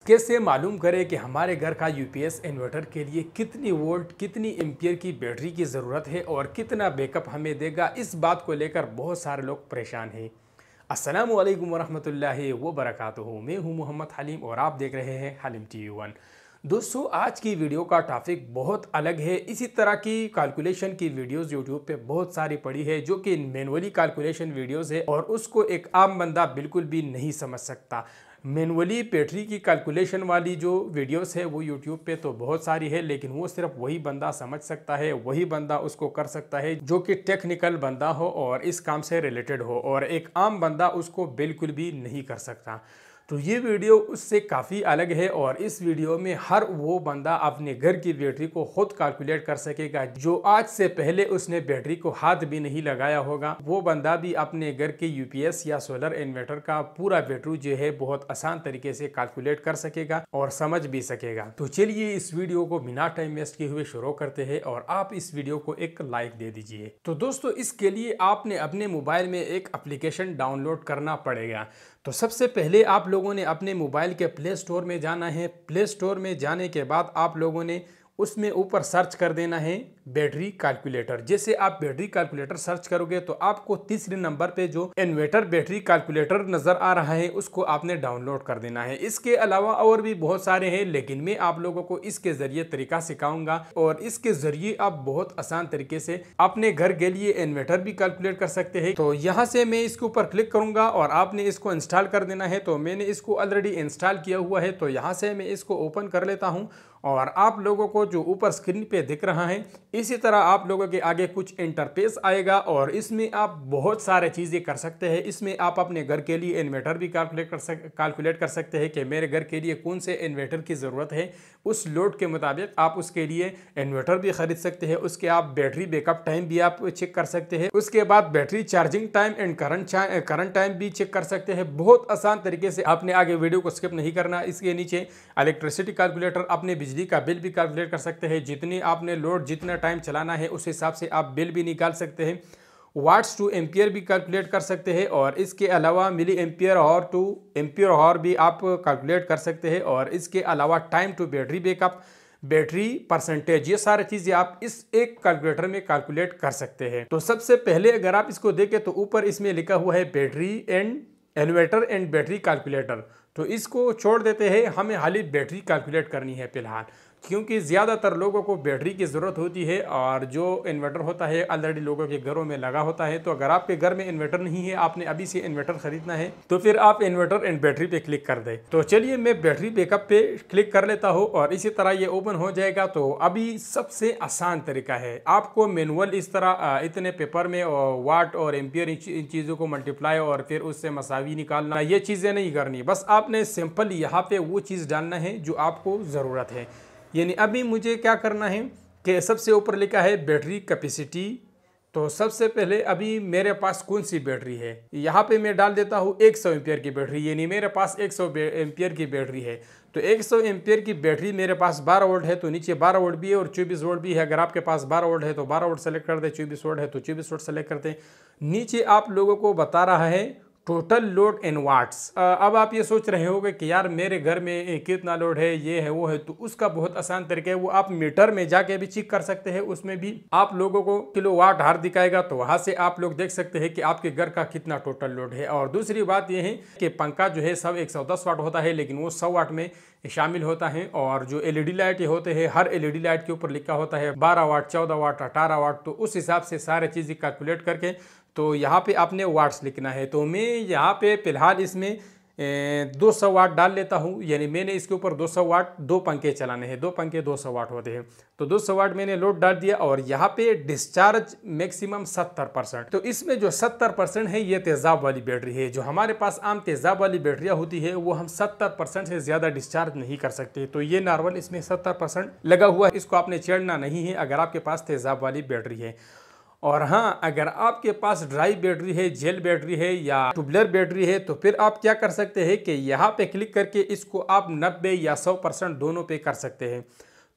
कैसे मालूम करें कि हमारे घर का यूपीएस इन्वर्टर के लिए कितनी वोल्ट कितनी एम्पियर की बैटरी की ज़रूरत है और कितना बैकअप हमें देगा। इस बात को लेकर बहुत सारे लोग परेशान हैं। अस्सलामु अलैकुम वरहमतुल्लाहि व बरकातुहू। मैं हूं मोहम्मद हलीम और आप देख रहे हैं हलीम TV1। दोस्तों, आज की वीडियो का टॉपिक बहुत अलग है। इसी तरह की कैलकुलेशन की वीडियोस यूट्यूब पे बहुत सारी पड़ी है जो कि मैनुअली कैलकुलेशन वीडियोस है और उसको एक आम बंदा बिल्कुल भी नहीं समझ सकता। मैनुअली बैटरी की कैलकुलेशन वाली जो वीडियोस है वो यूट्यूब पे तो बहुत सारी है, लेकिन वो सिर्फ वही बंदा समझ सकता है, वही बंदा उसको कर सकता है जो कि टेक्निकल बंदा हो और इस काम से रिलेटेड हो, और एक आम बंदा उसको बिल्कुल भी नहीं कर सकता। तो ये वीडियो उससे काफ़ी अलग है और इस वीडियो में हर वो बंदा अपने घर की बैटरी को खुद कैलकुलेट कर सकेगा जो आज से पहले उसने बैटरी को हाथ भी नहीं लगाया होगा। वो बंदा भी अपने घर के यूपीएस या सोलर इन्वर्टर का पूरा बैटरी जो है बहुत आसान तरीके से कैलकुलेट कर सकेगा और समझ भी सकेगा। तो चलिए इस वीडियो को बिना टाइम वेस्ट किए हुए शुरू करते हैं और आप इस वीडियो को एक लाइक दे दीजिए। तो दोस्तों, इसके लिए आपने अपने मोबाइल में एक एप्लीकेशन डाउनलोड करना पड़ेगा। तो सबसे पहले आप लोगों ने अपने मोबाइल के प्ले स्टोर में जाना है। प्ले स्टोर में जाने के बाद आप लोगों ने उसमें ऊपर सर्च कर देना है बैटरी कैलकुलेटर। जैसे आप बैटरी कैलकुलेटर सर्च करोगे तो आपको तीसरे नंबर पे जो इन्वर्टर बैटरी कैलकुलेटर नज़र आ रहा है उसको आपने डाउनलोड कर देना है। इसके अलावा और भी बहुत सारे हैं, लेकिन मैं आप लोगों को इसके ज़रिए तरीका सिखाऊंगा और इसके ज़रिए आप बहुत आसान तरीके से अपने घर के लिए इन्वर्टर भी कैलकुलेट कर सकते हैं। तो यहाँ से मैं इसके ऊपर क्लिक करूँगा और आपने इसको इंस्टॉल कर देना है। तो मैंने इसको ऑलरेडी इंस्टॉल किया हुआ है, तो यहाँ से मैं इसको ओपन कर लेता हूँ और आप लोगों को जो ऊपर स्क्रीन पे दिख रहा है इसी तरह आप लोगों के आगे कुछ इंटरफेस आएगा और इसमें आप बहुत सारे चीज़ें कर सकते हैं। इसमें आप अपने घर के लिए इन्वर्टर भी कैलकुलेट कर सकते हैं कि मेरे घर के लिए कौन से इन्वर्टर की ज़रूरत है। उस लोड के मुताबिक आप उसके लिए इन्वर्टर भी ख़रीद सकते हैं। उसके आप बैटरी बैकअप टाइम भी आप चेक कर सकते हैं। उसके बाद battery charging time and current time भी चेक कर सकते हैं। बहुत आसान तरीके से आपने आगे वीडियो को स्किप नहीं करना। इसके नीचे इलेक्ट्रिसिटी कैलकुलेटर, अपने बिजली का बिल भी कैलकुलेट कर सकते हैं। जितनी आपने लोड जितना टाइम चलाना है उस हिसाब से आप बिल भी निकाल सकते हैं। वाट्स टू एम्पियर भी कैलकुलेट कर सकते हैं और इसके अलावा मिली एम्पियर और टू एम्पियर और भी आप कैलकुलेट कर सकते हैं। और इसके अलावा time to battery backup, battery percentage, ये सारी चीज़ें आप इस एक कैलकुलेटर में कैलकुलेट कर सकते हैं। तो सबसे पहले अगर आप इसको देखें तो ऊपर इसमें लिखा हुआ है battery and inverter and battery calculator. तो इसको छोड़ देते हैं, हमें खाली बैटरी कैलकुलेट करनी है फिलहाल, क्योंकि ज़्यादातर लोगों को बैटरी की ज़रूरत होती है और जो इन्वर्टर होता है ऑलरेडी लोगों के घरों में लगा होता है। तो अगर आपके घर में इन्वर्टर नहीं है, आपने अभी से इन्वर्टर ख़रीदना है, तो फिर आप इन्वर्टर एंड बैटरी पे क्लिक कर दें। तो चलिए मैं बैटरी बैकअप पे क्लिक कर लेता हूँ और इसी तरह ये ओपन हो जाएगा। तो अभी सबसे आसान तरीका है, आपको मैनुअल इस तरह इतने पेपर में वाट और एम्पियर इन चीज़ों को मल्टीप्लाई और फिर उससे मसावी निकालना, ये चीज़ें नहीं करनी। बस आपने सिंपल यहाँ पे वो चीज़ डालना है जो आपको ज़रूरत है। यानी अभी मुझे क्या करना है कि सबसे ऊपर लिखा है बैटरी कैपेसिटी। तो सबसे पहले अभी मेरे पास कौन सी बैटरी है, यहाँ पे मैं डाल देता हूँ 100 एम्पियर की बैटरी। यानी मेरे पास 100 एम्पियर की बैटरी है। तो 100 एम्पियर की बैटरी मेरे पास 12 वोल्ट है, तो नीचे 12 वोल्ट भी है और 24 वोल्ट भी है। अगर आपके पास 12 वोल्ट है तो 12 वोल्ट सेलेक्ट कर दे, 24 वोल्ट है तो 24 वोल्ट सेलेक्ट करते हैं। नीचे आप लोगों को बता रहा है टोटल लोड इन वाट्स। अब आप ये सोच रहे होंगे कि यार मेरे घर में कितना लोड है, ये है वो है, तो उसका बहुत आसान तरीका है, वो आप मीटर में जाके भी चेक कर सकते हैं। उसमें भी आप लोगों को किलो वाट हार दिखाएगा, तो वहां से आप लोग देख सकते हैं कि आपके घर का कितना टोटल लोड है। और दूसरी बात यह है कि पंखा जो है सब 110 वाट होता है, लेकिन वो 100 वाट में शामिल होता है। और जो एलईडी लाइट होते हैं, हर एलईडी लाइट के ऊपर लिखा होता है 12 वाट, 14 वाट, 18 वाट। तो उस हिसाब से सारे चीज़ें कैलकुलेट करके तो यहाँ पे आपने वाट्स लिखना है। तो मैं यहाँ पे फिलहाल इसमें 200 वाट डाल लेता हूँ। यानी मैंने इसके ऊपर 200 वाट, 2 पंखे चलाने हैं, 2 पंखे 200 वाट होते हैं। तो 200 वाट मैंने लोड डाल दिया और यहाँ पे डिस्चार्ज मैक्सिमम 70%। तो इसमें जो 70% है ये तेज़ाब वाली बैटरी है। जो हमारे पास आम तेज़ाब वाली बैटरियाँ होती है वो हम 70% से ज़्यादा डिस्चार्ज नहीं कर सकते। तो ये नॉर्मल इसमें 70% लगा हुआ है, इसको आपने छेड़ना नहीं है अगर आपके पास तेज़ाब वाली बैटरी है। और हाँ, अगर आपके पास ड्राई बैटरी है, जेल बैटरी है या ट्यूबलर बैटरी है, तो फिर आप क्या कर सकते हैं कि यहाँ पे क्लिक करके इसको आप 90 या 100% दोनों पे कर सकते हैं।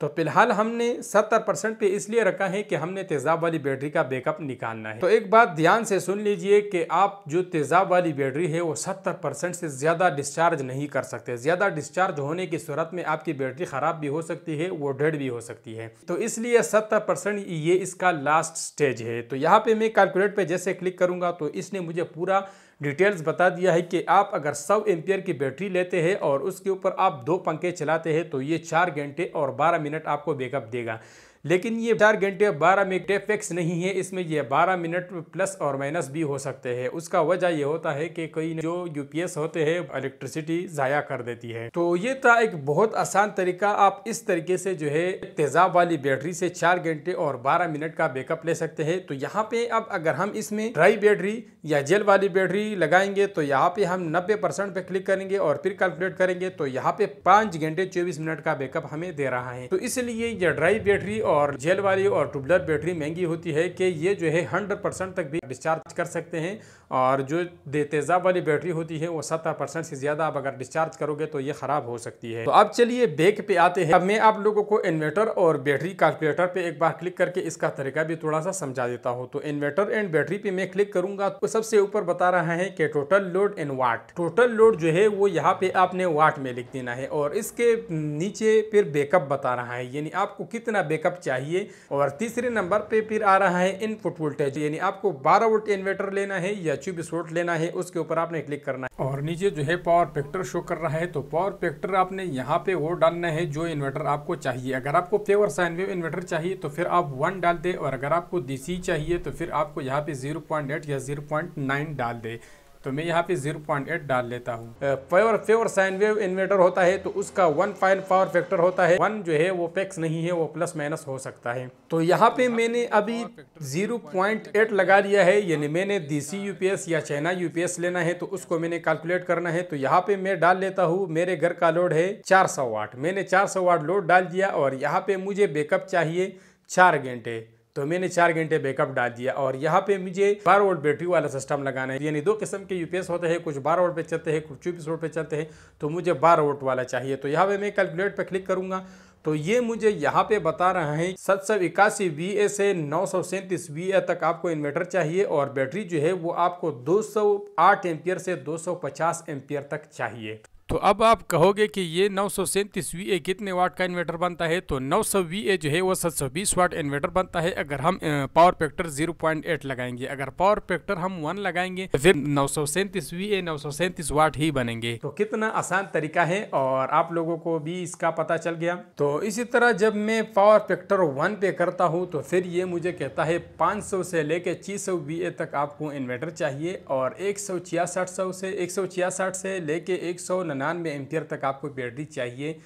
तो फिलहाल हमने 70% पे इसलिए रखा है कि हमने तेज़ाब वाली बैटरी का बैकअप निकालना है। तो एक बात ध्यान से सुन लीजिए कि आप जो तेज़ाब वाली बैटरी है वो 70% से ज़्यादा डिस्चार्ज नहीं कर सकते। ज़्यादा डिस्चार्ज होने की सूरत में आपकी बैटरी ख़राब भी हो सकती है, वो डेड भी हो सकती है। तो इसलिए 70% ये इसका लास्ट स्टेज है। तो यहाँ पे मैं कैलकुलेट पे जैसे क्लिक करूँगा तो इसने मुझे पूरा डिटेल्स बता दिया है कि आप अगर 100 एम्पियर की बैटरी लेते हैं और उसके ऊपर आप 2 पंखे चलाते हैं तो ये 4 घंटे और 12 मिनट आपको बैकअप देगा। लेकिन ये 4 घंटे 12 मिनट फिक्स नहीं है, इसमें ये 12 मिनट प्लस और माइनस भी हो सकते हैं। उसका वजह ये होता है कि कई जो यूपीएस होते हैं इलेक्ट्रिसिटी ज़ाया कर देती है। तो ये था एक बहुत आसान तरीका, आप इस तरीके से जो है तेज़ाब वाली बैटरी से 4 घंटे और 12 मिनट का बैकअप ले सकते हैं। तो यहाँ पे अब अगर हम इसमें ड्राई बैटरी या जेल वाली बैटरी लगाएंगे तो यहाँ पे हम 90% पे क्लिक करेंगे और फिर कैलकुलेट करेंगे तो यहाँ पे 5 घंटे 24 मिनट का बैकअप हमें दे रहा है। तो इसलिए ये ड्राई बैटरी और जेल वाली और ट्यूबलर बैटरी महंगी होती है कि ये जो है 100% तक भी डिस्चार्ज कर सकते हैं, और जो तेज़ाब वाली बैटरी होती है वो 70% से ज़्यादा आप अगर डिस्चार्ज करोगे तो ये ख़राब हो सकती है। तो अब चलिए बैक पे आते हैं। अब मैं आप लोगों को इन्वर्टर और बैटरी कैलकुलेटर पे एक बार क्लिक करके इसका तरीका भी थोड़ा सा समझा देता हूँ। तो इन्वर्टर एंड बैटरी पे मैं क्लिक करूंगा तो सबसे ऊपर बता रहा है कि total load in watt. Total load जो है वो यहाँ पे आपने वाट में लिख देना है, और इसके नीचे फिर बैकअप बता रहा है, यानी आपको कितना बैकअप चाहिए। और तीसरे नंबर पे फिर आ रहा है इनपुट वोल्टेज, यानी आपको 12 वोल्ट इन्वर्टर लेना है या 24 वोल्ट लेना है, उसके ऊपर आपने क्लिक करना है। और नीचे जो है पावर फैक्टर शो कर रहा है, तो पावर फैक्टर आपने यहाँ पे वो डालना है जो इन्वर्टर आपको चाहिए। अगर आपको प्योर साइन वेव इन्वर्टर चाहिए तो फिर आप 1 डाल दे, और अगर आपको डीसी चाहिए तो फिर आपको यहाँ पे 0.8 या 0.9 डाल दे। तो मैं यहाँ पे 0.8 डाल लेता हूँ। प्योर साइन वेव इन्वर्टर होता है तो उसका 1 पावर फैक्टर होता है, 1 जो है वो फिक्स नहीं है, वो प्लस माइनस हो सकता है। तो यहाँ पे मैंने अभी 0.8 लगा लिया है, यानी मैंने डीसी यूपीएस या चाइना यूपीएस लेना है तो उसको मैंने कैलकुलेट करना है। तो यहाँ पे मैं डाल लेता हूँ, मेरे घर का लोड है 400 वाट, मैंने 400 वाट लोड डाल दिया, और यहाँ पे मुझे बैकअप चाहिए 4 घंटे, तो मैंने 4 घंटे बैकअप डाल दिया। और यहाँ पे मुझे 12 वोल्ट बैटरी वाला सिस्टम लगाना है, यानी 2 किस्म के यूपीएस होते हैं, कुछ 12 वोल्ट पे चलते हैं, कुछ 24 वोल्ट पे चलते हैं, तो मुझे 12 वोल्ट वाला चाहिए। तो यहाँ पे मैं कैलकुलेट पे क्लिक करूंगा तो ये मुझे यहाँ पे बता रहा है 781 VA से 937 VA तक आपको इन्वर्टर चाहिए, और बैटरी जो है वो आपको 208 एम्पियर से 250 एम्पियर तक चाहिए। तो अब आप कहोगे कि ये 937 VA कितने वाट का इन्वर्टर बनता है, तो 900 VA जो है वो 720 वाट इन्वर्टर बनता है अगर हम पावर फैक्टर 0.8 लगाएंगे। अगर पावर फैक्टर हम 1 लगाएंगे तो फिर 937 VA 937 वाट ही बनेंगे। तो कितना आसान तरीका है, और आप लोगों को भी इसका पता चल गया। तो इसी तरह जब मैं पावर फैक्टर 1 पे करता हूँ तो फिर ये मुझे कहता है 500 से लेके 600 VA तक आपको इन्वर्टर चाहिए, और 166 से लेके 199 एम्पियर तक आपको बैटरी चाहिए,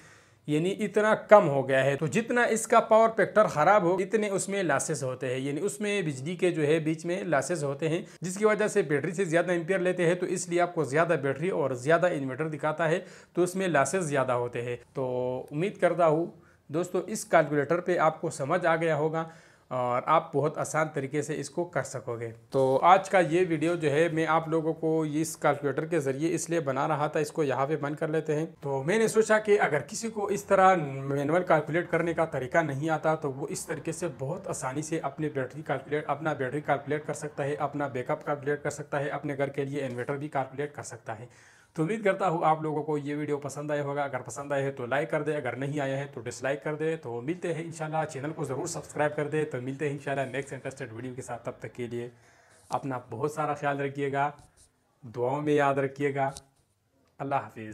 यानी इतना कम हो गया है। तो जितना इसका पावर फैक्टर खराब हो इतने उसमें लॉसेस होते हैं, यानी उसमें बिजली के जो है बीच में लॉसेस होते हैं, जिसकी वजह से बैटरी से ज़्यादा एम्पियर लेते हैं, तो इसलिए आपको ज़्यादा बैटरी और ज़्यादा इन्वर्टर दिखाता है, तो उसमें लॉसेस ज़्यादा होते हैं। तो उम्मीद करता हूँ दोस्तों इस कैलकुलेटर पे आपको समझ आ गया होगा और आप बहुत आसान तरीके से इसको कर सकोगे। तो आज का ये वीडियो जो है मैं आप लोगों को इस कैलकुलेटर के ज़रिए इसलिए बना रहा था, इसको यहाँ पे बंद कर लेते हैं। तो मैंने सोचा कि अगर किसी को इस तरह मैनुअल कैलकुलेट करने का तरीका नहीं आता तो वो इस तरीके से बहुत आसानी से अपना बैटरी कैलकुलेट कर सकता है, अपना बैकअप कैलकुलेट कर सकता है, अपने घर के लिए इन्वर्टर भी कैलकुलेट कर सकता है। तो उम्मीद करता हूँ आप लोगों को ये वीडियो पसंद आया होगा। अगर पसंद आया है तो लाइक कर दे, अगर नहीं आया है तो डिसलाइक कर दे। तो मिलते हैं इंशाल्लाह, चैनल को ज़रूर सब्सक्राइब कर दे। तो मिलते हैं इंशाल्लाह नेक्स्ट इंटरेस्टेड वीडियो के साथ। तब तक के लिए अपना बहुत सारा ख्याल रखिएगा, दुआओं में याद रखिएगा। अल्लाह हाफिज़।